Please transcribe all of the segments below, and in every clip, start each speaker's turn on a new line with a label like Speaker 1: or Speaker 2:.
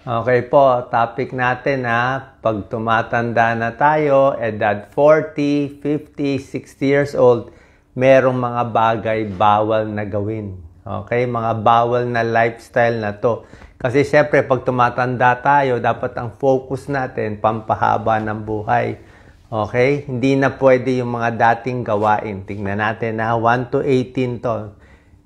Speaker 1: Okay po, topic natin pag tumatanda na tayo, edad 40, 50, 60 years old, merong mga bagay bawal na gawin. Okay, mga bawal na lifestyle na to. Kasi syempre, pag tumatanda tayo, dapat ang focus natin, pampahaba ng buhay. Okay, hindi na pwede yung mga dating gawain. Tingnan natin 1 to 18 to.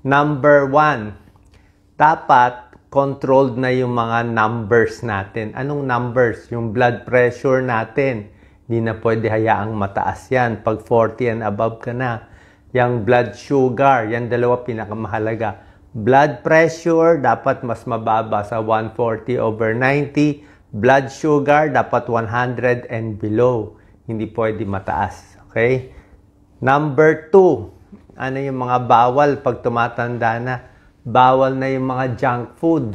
Speaker 1: Number 1, dapat controlled na yung mga numbers natin. Anong numbers? Yung blood pressure natin. Hindi na pwede hayaang mataas yan. Pag 40 and above ka na. Yung blood sugar, yan dalawa pinakamahalaga. Blood pressure, dapat mas mababa sa 140/90. Blood sugar, dapat 100 and below. Hindi pwede mataas. Okay? Number 2, ano yung mga bawal pag tumatanda na? Bawal na yung mga junk food.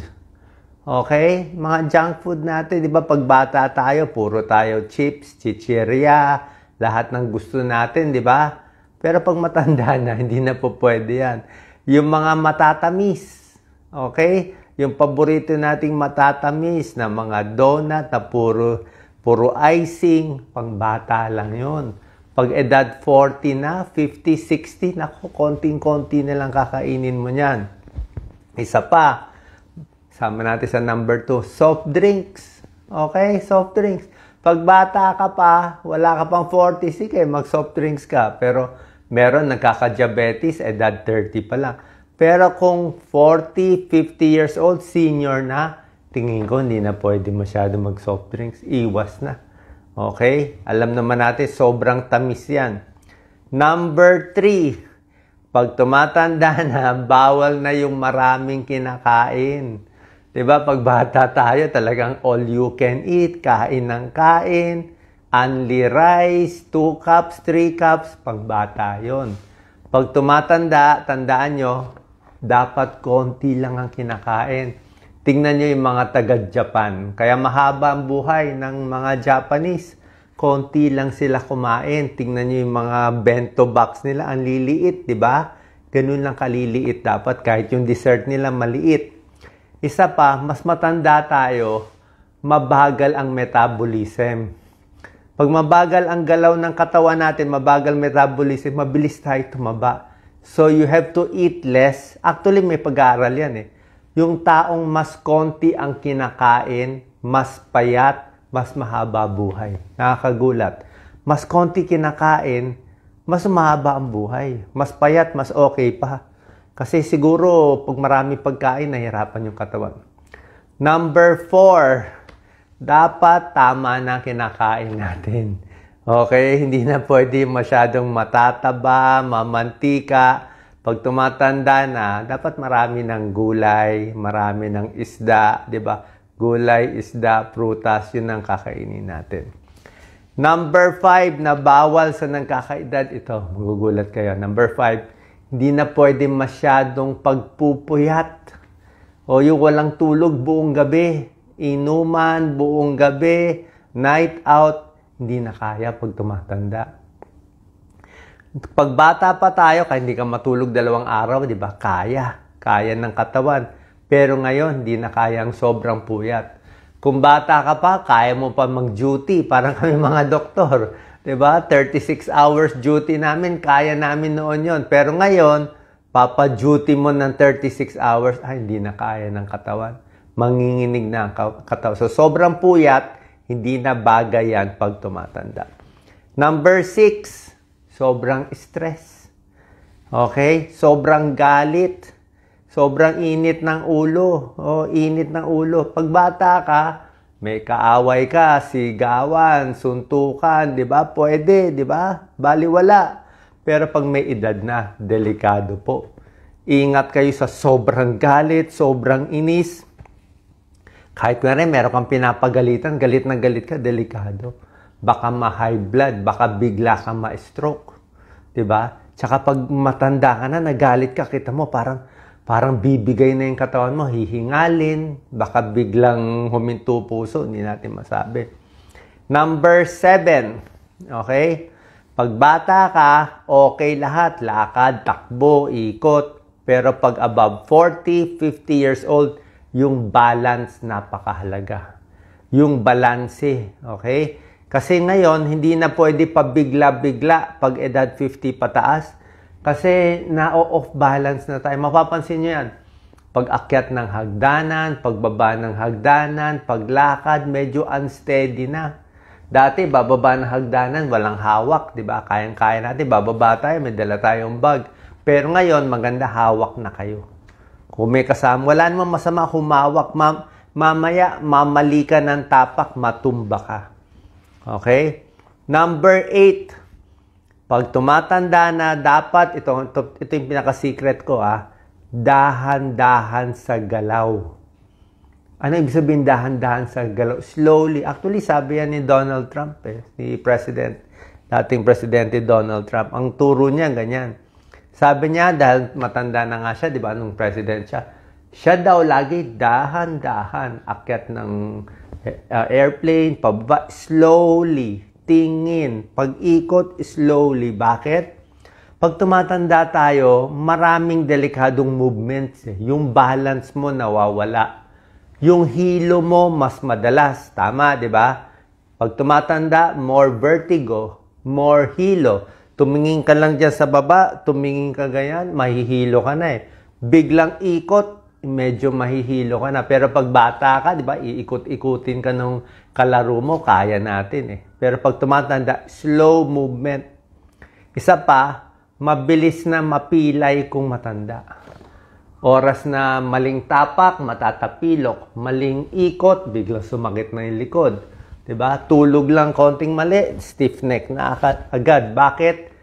Speaker 1: Okay? Mga junk food natin, di ba pag bata tayo, puro tayo chips, chichirya, lahat ng gusto natin, di ba? Pero pag matanda na, hindi na po pwede yan. Yung mga matatamis, okay? Yung paborito nating matatamis na mga donut na puro icing, pang bata lang yun. Pag edad 40 na, 50, 60, naku, konting-konti na lang kakainin mo yan. Isa pa, sama natin sa number 2, soft drinks. Okay, soft drinks. Pag bata ka pa, wala ka pang 40, sige, mag-soft drinks ka. Pero meron nagkaka-diabetes, edad 30 pa lang. Pero kung 40, 50 years old, senior na, tingin ko hindi na pwede masyado mag-soft drinks. Iwas na. Okay? Alam naman natin, sobrang tamis yan. Number 3, pag tumatanda na, bawal na yung maraming kinakain. Diba? Pag bata tayo, talagang all you can eat, kain ng kain, only rice, 2 cups, 3 cups, pag bata yun. Pag tumatanda, tandaan nyo, dapat konti lang ang kinakain. Tingnan nyo yung mga taga-Japan. Kaya mahaba ang buhay ng mga Japanese. Konti lang sila kumain. Tingnan nyo yung mga bento box nila. Ang liliit, di ba? Ganun lang kaliliit dapat kahit yung dessert nila maliit. Isa pa, mas matanda tayo, mabagal ang metabolism. Pag mabagal ang galaw ng katawan natin, mabagal metabolism, mabilis tayo tumaba. So you have to eat less. Actually, may pag-aaral yan Yung taong mas konti ang kinakain, mas payat, mas mahaba buhay. Nakakagulat. Mas konti kinakain, mas mahaba ang buhay. Mas payat, mas okay pa. Kasi siguro, pag marami pagkain, nahirapan yung katawan. Number 4, dapat tama na kinakain natin. Okay? Hindi na pwede masyadong matataba, mamantika. Pag tumatanda na, dapat marami ng gulay, marami ng isda, di ba? Gulay, isda, prutas, yun ang kakainin natin. Number 5 na bawal sa nagkakaedad, ito, magugulat kayo. Number 5, hindi na pwede masyadong pagpupuyat. O yung walang tulog buong gabi, inuman buong gabi, night out, hindi na kaya pag tumatanda. Pag bata pa tayo, kaya hindi ka matulog 2 araw, di ba? Kaya ng katawan. Pero ngayon, hindi na kaya ang sobrang puyat. Kung bata ka pa, kaya mo pa mag-duty. Parang kami mga doktor. Diba? 36 hours duty namin, kaya namin noon yon. Pero ngayon, papa-duty mo ng 36 hours, hindi na kaya ng katawan. Manginginig na ang katawan. So, sobrang puyat, hindi na bagay yan pag tumatanda. Number 6, sobrang stress. Okay? Sobrang galit. Sobrang init ng ulo. Init ng ulo. Pag bata ka, may kaaway ka, sigawan, suntukan, di ba? Pwede, di ba? Baliwala. Pero pag may edad na, delikado po. Ingat kayo sa sobrang galit, sobrang inis. Kahit na rin, meron kang pinapagalitan, galit na galit ka, delikado. Baka ma-high blood, baka bigla kang ma-stroke. Di ba? Tsaka pag matanda ka na, nagalit ka, kita mo, parang bibigay na yung katawan mo, hihingalin, baka biglang huminto puso, hindi natin masabi. Number 7, okay? Pag bata ka, okay lahat, lakad, takbo, ikot. Pero pag above 40, 50 years old, yung balance napakahalaga. Yung balanse, okay? Kasi ngayon, hindi na pwede pabigla-bigla pag edad 50 pataas. Kasi na-off balance na tayo. Mapapansin nyo yan. Pag akyat ng hagdanan, pagbaba ng hagdanan, paglakad, medyo unsteady na. Dati, bababa ng hagdanan, walang hawak, di ba? Kayang-kaya natin, bababa tayo, may dala tayong bag. Pero ngayon, maganda hawak na kayo. Kung may kasama, wala namang masama humawak. Mamaya, mamali ka ng tapak, matumba ka. Okay? Number 8. Pag tumatanda na, dapat, ito yung pinaka-secret ko, dahan-dahan sa galaw. Ano ibig sabihin dahan-dahan sa galaw? Slowly. Actually, sabi yan ni Donald Trump, ni dating Presidente Donald Trump. Ang turo niya, ganyan. Sabi niya, dahil matanda na nga siya, di ba, nung president siya daw lagi dahan-dahan, akyat ng airplane, pababa, slowly, tingin, pag-ikot, slowly. Bakit? Pag tumatanda tayo, maraming delikadong movements. Yung balance mo nawawala. Yung hilo mo mas madalas. Tama, di ba? Pag tumatanda, more vertigo, more hilo. Tumingin ka lang dyan sa baba, tumingin ka ganyan, mahihilo ka na Biglang ikot, medyo mahihilo ka na. Pero pag bata ka, di ba, iikot-ikutin ka ng kalaro mo, kaya natin Pero pag tumatanda, slow movement. Isa pa, mabilis na mapilay kung matanda. Oras na maling tapak, matatapilok. Maling ikot, biglang sumakit na yung likod. Diba? Tulog lang konting mali, stiff neck na agad. Bakit?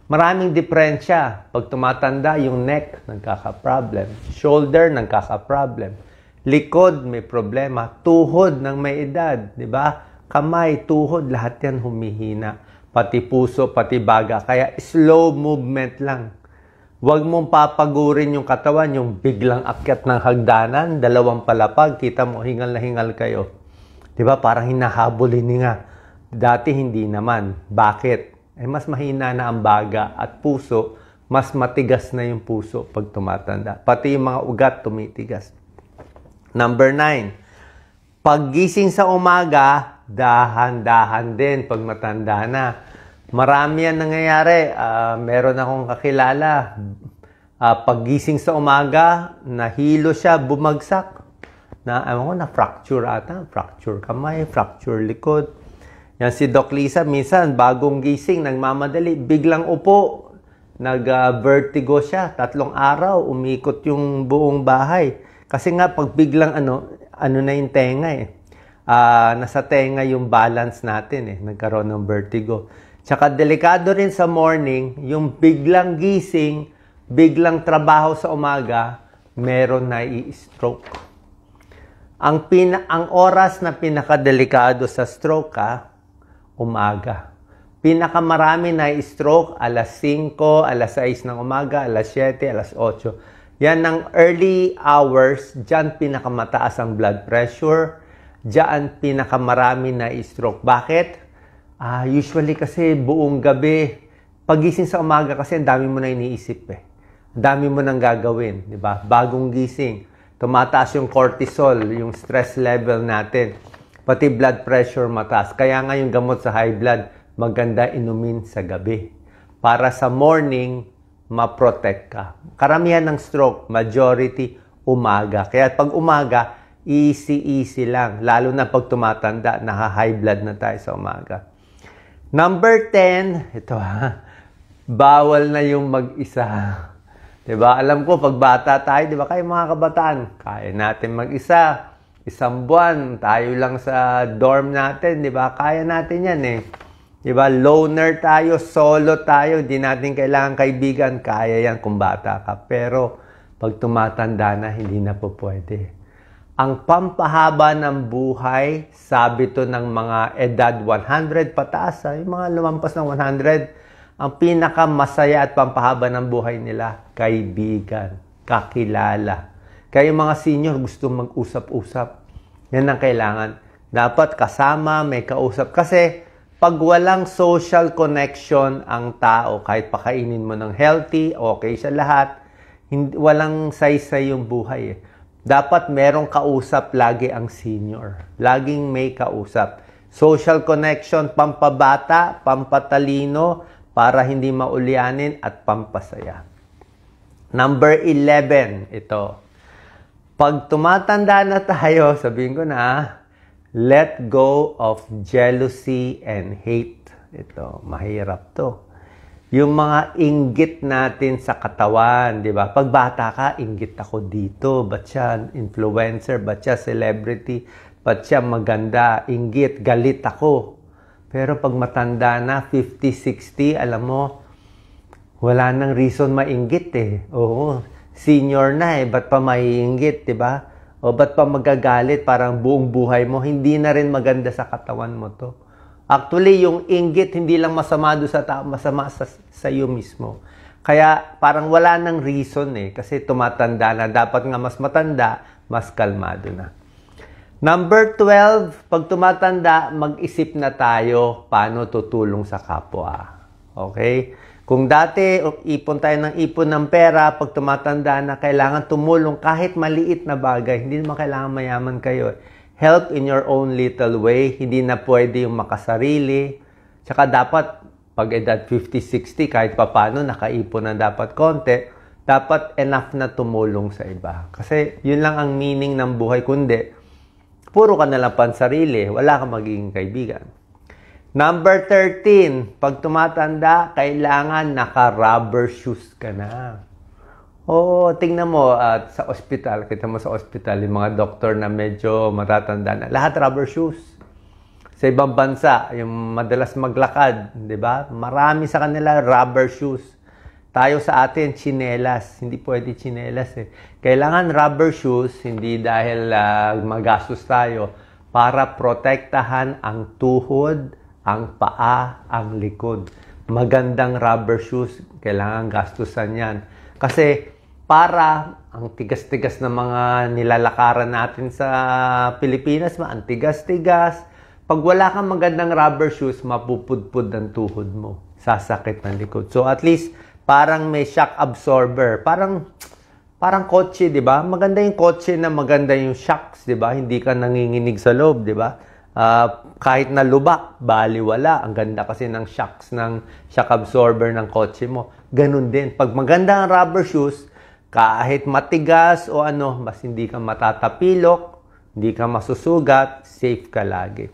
Speaker 1: Maraming diferensya. Pag tumatanda, yung neck, nagkaka-problem. Shoulder, nagkaka-problem. Likod, may problema. Tuhod ng may edad. Diba? Kamay, tuhod, lahat yan humihina. Pati puso, pati baga. Kaya slow movement lang. Huwag mong papagurin yung katawan, yung biglang akyat ng hagdanan, 2 palapag, kita mo, hingal na hingal kayo. Diba? Parang hinahabol hininga. Dati hindi naman. Bakit? Mas mahina na ang baga at puso, mas matigas na yung puso pag tumatanda. Pati yung mga ugat tumitigas. Number 9. Paggising sa umaga, dahan-dahan din pag matanda na. Marami yan nangyayari. Meron akong kakilala. Paggising sa umaga, nahilo siya, bumagsak. Na-fracture ata. Fracture kamay, fracture likod. Yan si Doc Lisa, minsan bagong gising, nagmamadali, biglang upo. Nag-vertigo siya. 3 araw, umikot yung buong bahay. Kasi nga, pag biglang ano na yung tenga nasa tenga yung balance natin nagkaroon ng vertigo. Tsaka delikado rin sa morning, yung biglang gising, biglang trabaho sa umaga, meron na i-stroke. Ang oras na pinakadelikado sa stroke umaga. Pinakamarami na i-stroke, alas 5, alas 6 ng umaga, alas 7, alas 8. Yan ang early hours, dyan pinakamataas ang blood pressure, dyan pinakamarami na i-stroke. Bakit? Usually kasi buong gabi, pagising sa umaga kasi ang dami mo na iniisip Ang dami mo nang gagawin, di ba? Bagong gising, tumataas yung cortisol, yung stress level natin. Pati blood pressure mataas. Kaya nga yung gamot sa high blood, maganda inumin sa gabi. Para sa morning, ma-protect ka. Karamihan ng stroke, majority, umaga. Kaya pag umaga, easy lang. Lalo na pag tumatanda, naka-high blood na tayo sa umaga. Number 10, ito bawal na yung mag-isa. Diba? Alam ko, pag bata tayo, diba, kayo mga kabataan, kaya natin mag-isa. 1 buwan, tayo lang sa dorm natin, diba? Kaya natin yan Diba? Loner tayo, solo tayo, di natin kailangan kaibigan, kaya yan kung bata ka. Pero, pag tumatanda na, hindi na po pwede. Ang pampahaba ng buhay, sabi to ng mga edad 100 pataas, yung mga lumampas ng 100, ang pinakamasaya at pampahaba ng buhay nila, kaibigan, kakilala. Kaya yung mga senior gusto mag-usap-usap. Yan ang kailangan. Dapat kasama, may kausap. Kasi pag walang social connection ang tao, kahit pakainin mo ng healthy, okay sa lahat, walang saysay yung buhay Dapat merong kausap lagi ang senior. Laging may kausap. Social connection, pampabata, pampatalino, para hindi maulyanin at pampasaya. Number 11, ito. Pag tumatanda na tayo, sabihin ko na, let go of jealousy and hate. Ito, mahirap to. Yung mga inggit natin sa katawan, di ba? Pag bata ka, inggit ako dito. Ba't siya influencer? Ba't siya celebrity? Ba't siya maganda? Inggit, galit ako. Pero pag matanda na, 50, 60, alam mo, wala nang reason mainggit eh. Oo, senior na eh. Ba't pa maiinggit, di ba? O ba't pa magagalit? Parang buong buhay mo. Hindi na rin maganda sa katawan mo to. Actually, yung inggit, hindi lang masama doon sa tao, masama sa iyo mismo. Kaya parang wala nang reason eh. Kasi tumatanda na. Dapat nga mas matanda, mas kalmado na. Number 12, pag tumatanda, mag-isip na tayo paano tutulong sa kapwa. Okay? Kung dati, ipon tayo ng ipon ng pera, pag tumatanda na, kailangan tumulong kahit maliit na bagay. Hindi naman kailangan mayaman kayo. Help in your own little way. Hindi na pwede yung makasarili. Tsaka dapat, pag edad 50, 60, kahit papano, nakaipon na dapat konti, dapat enough na tumulong sa iba. Kasi yun lang ang meaning ng buhay, kundi puro ka na lang pansarili, wala kang magiging kaibigan. Number 13, pag tumatanda, kailangan naka-rubber shoes ka na. Oo, tingnan mo sa ospital, kita mo sa ospital, yung mga doktor na medyo matatanda na, lahat rubber shoes. Sa ibang bansa, yung madalas maglakad, di ba? Marami sa kanila rubber shoes. Tayo sa atin, tsinelas. Hindi pwede tsinelas eh. Kailangan rubber shoes, hindi dahil magastos tayo, para protektahan ang tuhod, ang paa, ang likod. Magandang rubber shoes, kailangan gastusan yan. Kasi para ang tigas-tigas na mga nilalakaran natin sa Pilipinas, ang tigas-tigas. Pag wala kang magandang rubber shoes, mapupudpud ang tuhod mo. Sasakit ng likod. So at least, parang may shock absorber. Parang kotse, di ba? Maganda yung kotse na maganda yung shocks, di ba? Hindi ka nanginginig sa loob, di ba? Kahit na lubak, baliwala. Ang ganda kasi ng shocks, ng shock absorber ng kotse mo. Ganun din. Pag maganda ang rubber shoes, kahit matigas o ano, mas hindi ka matatapilok, hindi ka masusugat, safe ka lagi.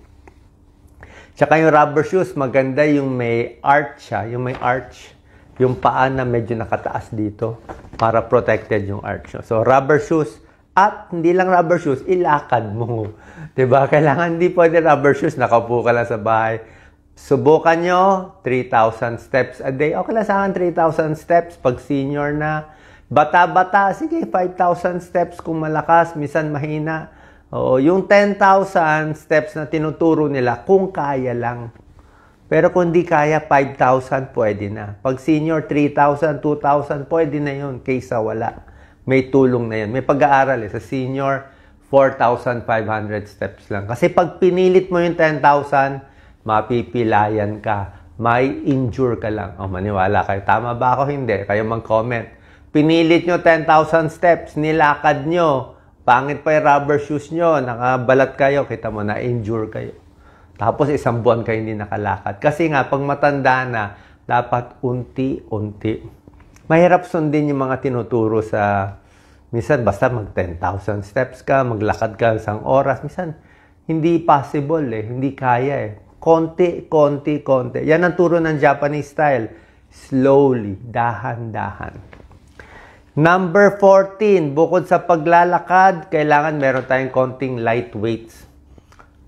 Speaker 1: Tsaka yung rubber shoes, maganda yung may arch siya, yung may arch. Yung paa na medyo nakataas dito para protected yung arch. So, rubber shoes. At hindi lang rubber shoes, ilakad mo. Diba? Kailangan hindi pwede rubber shoes, nakaupo ka lang sa bahay. Subukan nyo, 3,000 steps a day. Okay lang sa akin, 3,000 steps. Pag senior na, bata-bata, sige, 5,000 steps kung malakas, minsan mahina. Oo, yung 10,000 steps na tinuturo nila, kung kaya lang. Pero kung di kaya, 5,000 pwede na. Pag senior, 3,000, 2,000, pwede na yun kaysa wala. May tulong na yun. May pag-aaral sa senior, 4,500 steps lang. Kasi pag pinilit mo yung 10,000, mapipilayan ka. May injure ka lang. O, maniwala kayo. Tama ba ako? Hindi. Kayo mag-comment. Pinilit nyo 10,000 steps, nilakad nyo. Pangit pa yung rubber shoes nyo. Nakabalat kayo. Kita mo, na-injure kayo. Tapos isang buwan kayo hindi nakalakad. Kasi nga, pag matanda na, dapat unti-unti. Mahirap sundin yung mga tinuturo sa, minsan basta mag 10,000 steps ka, maglakad ka isang oras. Minsan, hindi possible eh, hindi kaya eh. Konti, konti, konti. Yan ang turo ng Japanese style. Slowly, dahan-dahan. Number 14, bukod sa paglalakad, kailangan meron tayong konting light weights.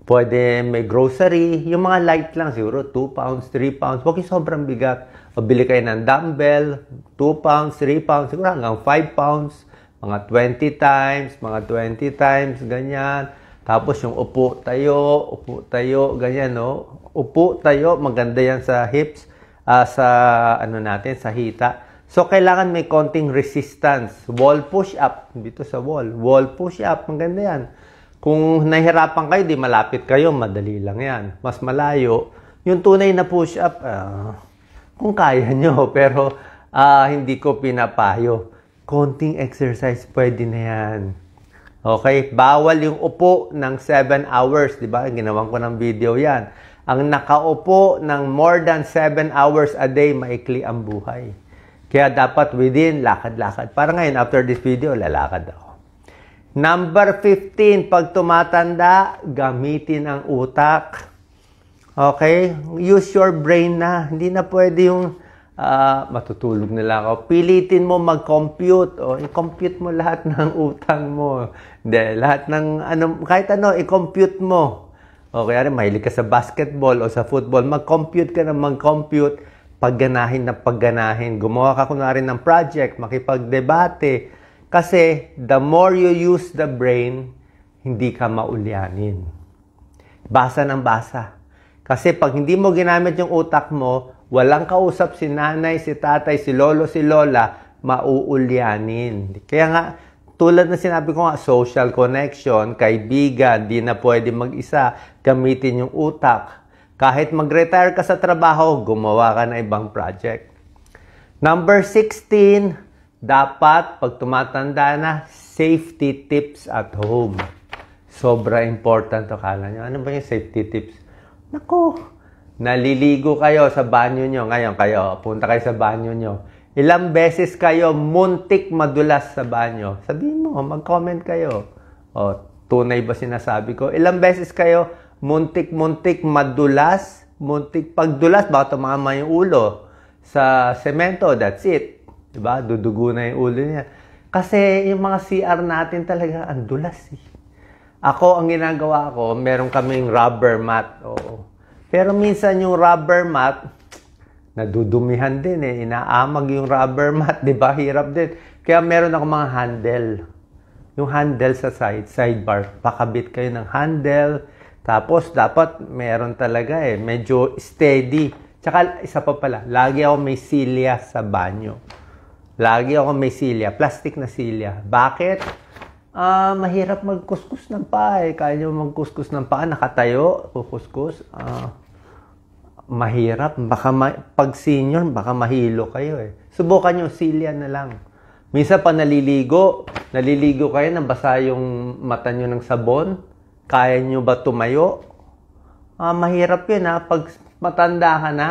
Speaker 1: Pwede may grocery, yung mga light lang, siguro 2 pounds, 3 pounds. Huwag yung sobrang bigat. Pabili kayo ng dumbbell, 2 pounds, 3 pounds, siguro hanggang 5 pounds, mga 20 times, ganyan. Tapos yung upo tayo, ganyan, no? Upo tayo, maganda yan sa hips, sa sa hita. So, kailangan may konting resistance. Wall push-up, dito sa wall. Wall push-up, maganda yan. Kung nahihirapan kayo, di malapit kayo, madali lang yan. Mas malayo, yung tunay na push-up, kung kaya nyo, pero hindi ko pinapayo. Konting exercise, pwede na yan. Okay? Bawal yung upo ng 7 hours. Diba? Ginawan ko ng video yan. Ang nakaupo ng more than 7 hours a day, maikli ang buhay. Kaya dapat within, lakad-lakad. Para ngayon, after this video, lalakad ako. Number 15, pag tumatanda, gamitin ang utak. Okay? Use your brain na. Hindi na pwede yung matutulog na lang ako. Pilitin mo mag-compute. O, i-compute mo lahat ng utang mo. Hindi, lahat ng, kahit ano, i-compute mo. O, kaya rin, mahilig ka sa basketball o sa football, mag-compute ka na mag-compute. Pagganahin na pagganahin. Gumawa ka kunwari ng project, makipag-debate. Kasi, the more you use the brain, hindi ka maulyanin. Basa ng basa. Kasi pag hindi mo ginamit yung utak mo, walang kausap si nanay, si tatay, si lolo, si lola, mauulyanin. Kaya nga, tulad na sinabi ko nga, social connection, kaibigan, di na pwede mag-isa, gamitin yung utak. Kahit mag-retire ka sa trabaho, gumawa ka na ibang project. Number 16, dapat, pag tumatanda na, safety tips at home. Sobra important to. Kala nyo, ano ba yung safety tips? Naku, naliligo kayo sa banyo nyo. Ngayon kayo, punta kayo sa banyo nyo. Ilang beses kayo muntik madulas sa banyo? Sabihin mo, mag-comment kayo. O, tunay ba sinasabi ko? Ilang beses kayo muntik madulas? Muntik pagdulas, baka tumama yung ulo sa semento, that's it. Diba? Dudugo na yung ulo niya. Kasi yung mga CR natin talaga, ang dulas eh. Ako, ang ginagawa ko, meron kaming rubber mat. Oo. Pero minsan yung rubber mat, nadudumihan din eh. Inaamag yung rubber mat, di ba? Hirap din. Kaya meron ako mga handle. Yung handle sa sidebar. Pakabit kayo ng handle. Tapos, dapat meron talaga eh. Medyo steady. Tsaka, isa pa pala, lagi ako may silya sa banyo. Lagi ako may silya. Plastic na silya. Bakit? Mahirap magkuskus ng paa eh. Kaya nyo magkuskus ng paa, nakatayo, kukuskus. Mahirap. Baka pag senior, baka mahilo kayo eh. Subukan nyo, silya na lang. Minsan pa naliligo kayo, nabasa yung mata nyo ng sabon. Kaya nyo ba tumayo? Mahirap yun ha. Pag matanda ka na,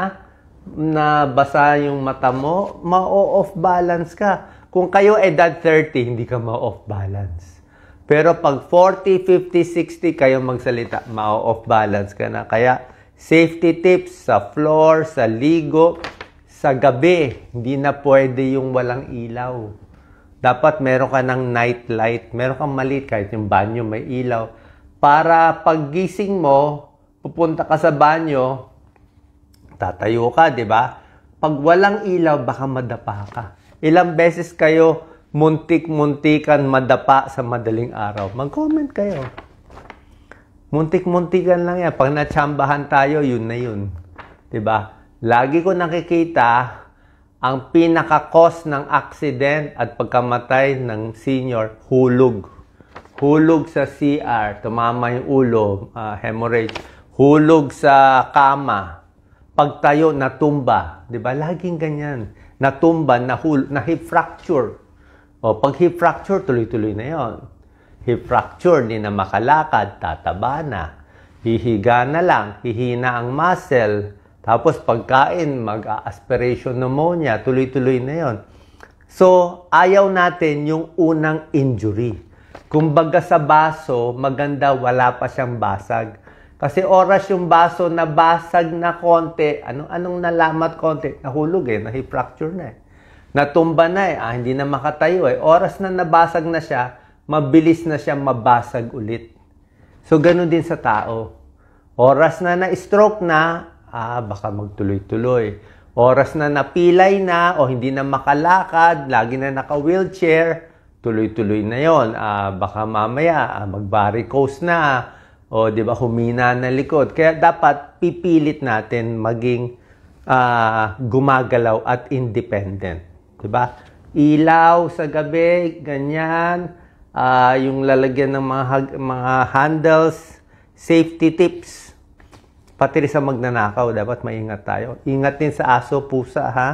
Speaker 1: nabasa yung mata mo, ma-off balance ka. Kung kayo edad 30, hindi ka ma-off balance. Pero pag 40, 50, 60 kayo magsalita, ma-off balance ka na. Kaya safety tips sa floor, sa ligo, sa gabi, hindi na pwede yung walang ilaw. Dapat meron ka ng night light. Meron kang maliit, kahit yung banyo may ilaw. Para paggising mo, pupunta ka sa banyo, tatayo ka, di ba? Pag walang ilaw, baka madapa ka. Ilang beses kayo muntik-muntikan madapa sa madaling araw? Mag-comment kayo. Muntik-muntikan lang yan. Pag natsambahan tayo, yun na yun. Diba? Lagi ko nakikita ang pinaka-cause ng accident at pagkamatay ng senior, hulog. Hulog sa CR, tumama yung ulo, hemorrhage. Hulog sa kama. Pagtayo, natumba. Diba? Laging ganyan. Natumba, na hip fracture. O, pag hip fracture, tuloy-tuloy na yon. Hip fracture, di na makalakad, tataba na. Hihiga na lang, hihina ang muscle. Tapos pagkain, mag-aspiration pneumonia, tuloy-tuloy na yon. So, ayaw natin yung unang injury. Kumbaga sa baso, maganda wala pa siyang basag. Kasi oras yung baso na basag na konti, anong nalamat konti? Nahulog eh, na-hip fracture na eh. Natumba na eh, hindi na makatayo eh. Oras na nabasag na siya, mabilis na siya mabasag ulit. So, ganun din sa tao. Oras na na-stroke na, baka magtuloy-tuloy. Oras na napilay na o hindi na makalakad, lagi na naka-wheelchair, tuloy-tuloy na yon. Baka mamaya, mag-varicose na, o di ba humina na likod. Kaya dapat pipilit natin maging gumagalaw at independent. Diba? Ilaw sa gabi, ganyan. Yung lalagyan ng mga handles, safety tips. Pati rin sa magnanakaw, dapat maingat tayo. Ingat din sa aso, pusa, ha?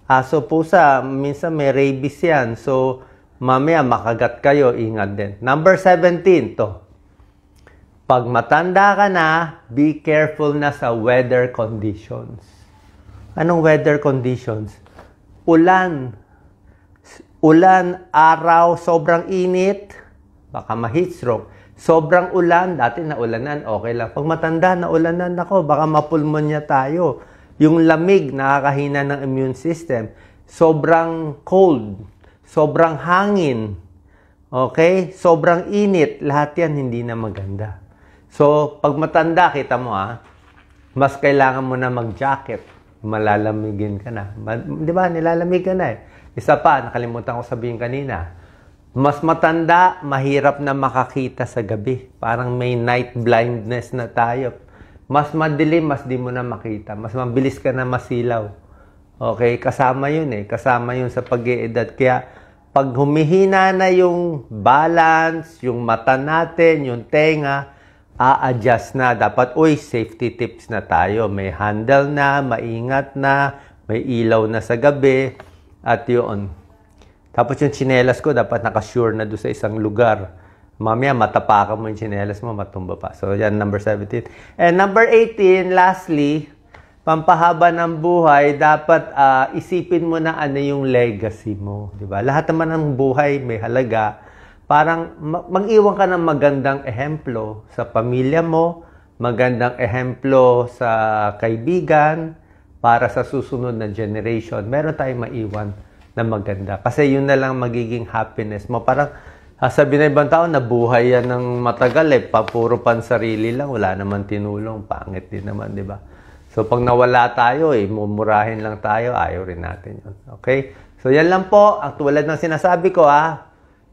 Speaker 1: Aso, pusa, minsan may rabies yan. So, mamaya makagat kayo, ingat din. Number 17, to. Pag matanda ka na, be careful na sa weather conditions. Anong weather conditions? Ulan, araw, sobrang init, baka ma-heat stroke. Sobrang ulan, dati naulanan, okay lang. Pag matanda, naulanan ako, baka mapulmonya tayo. Yung lamig, nakakahina ng immune system. Sobrang cold, sobrang hangin, okay? Sobrang init, lahat yan hindi na maganda. So, pag matanda, kita mo mas kailangan mo na mag-jacket. Malalamigin ka na. Di ba? Nilalamig ka na eh. Isa pa, nakalimutan ko sabihin kanina. Mas matanda, mahirap na makakita sa gabi. Parang may night blindness na tayo. Mas madilim, mas di mo na makita. Mas mabilis ka na masilaw. Okay? Kasama yun eh. Kasama yun sa pag-iedad. Kaya, pag humihina na yung balance, yung mata natin, yung tenga, a-adjust na. Dapat, safety tips na tayo. May handle na, maingat na, may ilaw na sa gabi. At yun. Tapos yung tsinelas ko, dapat nakasure na doon sa isang lugar. Mamaya, matapakan mo yung tsinelas mo, matumba pa. So, yan, number 17. And number 18, lastly, pampahaba ng buhay, dapat isipin mo na ano yung legacy mo. Diba? Lahat naman ng buhay may halaga. Parang mag-iwan ka ng magandang ehemplo sa pamilya mo, magandang ehemplo sa kaibigan, para sa susunod na generation. Meron tayong maiwan na maganda. Kasi yun na lang magiging happiness mo. Parang sabi na ibang tao, nabuhay yan ng matagal eh. Puro pansarili lang, wala naman tinulong. Pangit din naman, di ba? So pag nawala tayo, mumurahin lang tayo, ayaw rin natin yun. Okay? So yan lang po, ang tulad ng sinasabi ko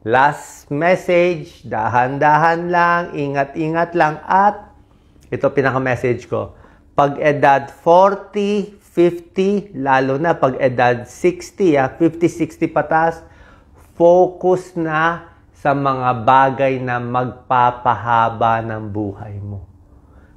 Speaker 1: last message, dahan-dahan lang, ingat-ingat lang, at ito pinaka-message ko, pag edad 40, 50, lalo na pag edad 60, 50-60 patas, focus na sa mga bagay na magpapahaba ng buhay mo.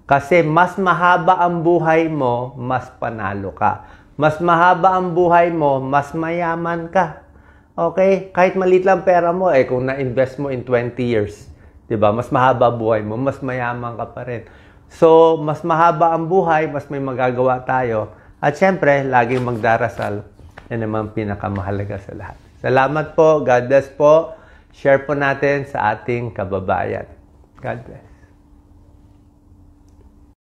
Speaker 1: Kasi mas mahaba ang buhay mo, mas panalo ka. Mas mahaba ang buhay mo, mas mayaman ka. Okay? Kahit maliit lang pera mo, kung na-invest mo in 20 years, diba? Mas mahaba buhay mo, mas mayaman ka pa rin. So, mas mahaba ang buhay, mas may magagawa tayo. At syempre, laging magdarasal. Yan naman pinakamahalaga sa lahat. Salamat po. God bless po. Share po natin sa ating kababayan. God bless.